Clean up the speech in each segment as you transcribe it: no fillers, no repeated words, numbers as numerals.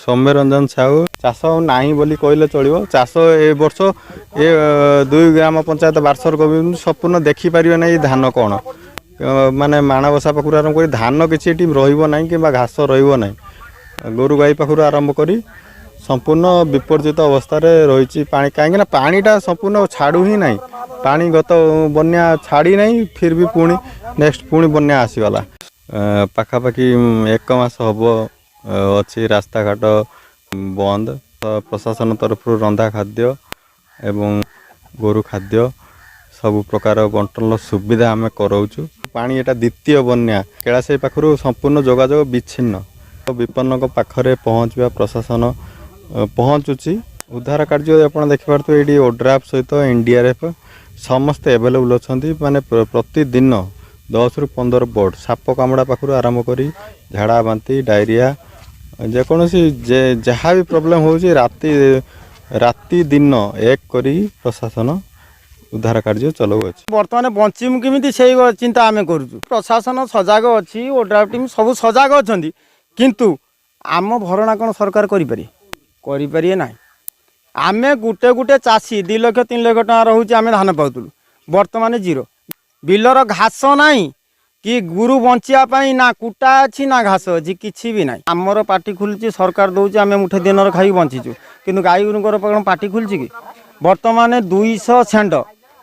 सौम्य रंजन साहू चाष नाही बोली कहले चलो चाष ए वर्ष ये 2 ग्राम पंचायत बार्षर गोविंद संपूर्ण देखिपारे ना धान कौन माने माणबसा पाखु आरंभ कर धान किसी रहा कि घास रही गोरु गाई पाखु आरंभ कर संपूर्ण विपर्जित अवस्था रही पानी कहीं पानीटा संपूर्ण छाड़ू ही ना पानी गत बन्या छाड़ी ना फिर भी पुणी नेक्स्ट पुणी बन्या आसीगला पाखापाखि 1 मास हम अच्छी रास्ता घाट बंद प्रशासन तरफ रंधा खाद्य एवं गोरु खाद्य सब प्रकार बंटन सुविधा आम कराऊँ पानी एटा द्वितीय बन्या कैलाशई पाखु संपूर्ण जोगाजोग विच्छिन्न विपन्न पाखरे पहुँचवा प्रशासन पहुँचुची उद्धार कार्य आप देखिपे ये ओड्राफ सहित एनडीआरएफ समस्ते एवेलेबल अच्छा माने प्रतिदिन 10 ରୁ 15 बोट साप कामुड़ा पाखु आरंभ करी झाड़ा बांती डायरिया जेकोसी जहाँ भी प्रोब्लेम हो राति दिन एक करी प्रशासन उद्धार कार्य चलाऊ अच्छे बर्तमान बंचीमु केमिति से चिंता आम करूँ प्रशासन सजग अच्छी ओड्राफ टीम सब सजग अच्छा किंतु आम भरणा कौन सरकार करें ना आम गुटे गुटे चाषी 2 लाख 3 लाख टका रोचे आम धान पाऊलु बर्तमान जीरो बिलर घास नाई कि गुरु बंचापी ना कुटा अच्छी ना घास अच्छी किसी भी ना आमर पार्टी खुलची सरकार दौर आम मुठे दिन खाई बंचीचु किंतु गाई गोर पार्टी खुलची कि बर्तमान 200 सेंड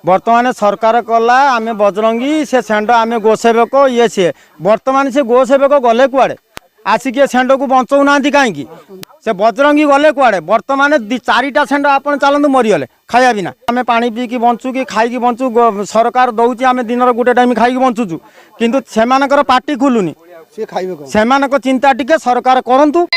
बर्तमान सरकार कला आम बजरंगी से सेंड आम गोसेवक ये सी बर्तमान से गोसेवक गले कुआड़े आसिक सेंड को बचाऊ ना कहीं से बजरंगी गले कुआड़े बर्तमान 4टा सेंड आप चलते मरीगले खाया बिना आम पानी पीकी बंचु कि खाई बंचु सरकार दौर आम दिन गोटे टाइम खाई बंचुचु किंतु से पार्टी खुलुनी से चिंता टिके सरकार करंतु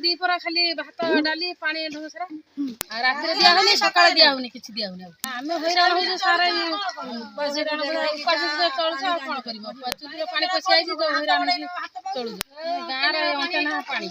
दीपरा खाली भात डाली पानी ढोसरा रात दिया होनी सकाळ दिया होनी किछि दिया होनी आम हैरान हो सारा चलछ कौन कर पानी पशि आई हैरान चलु गाँव पानी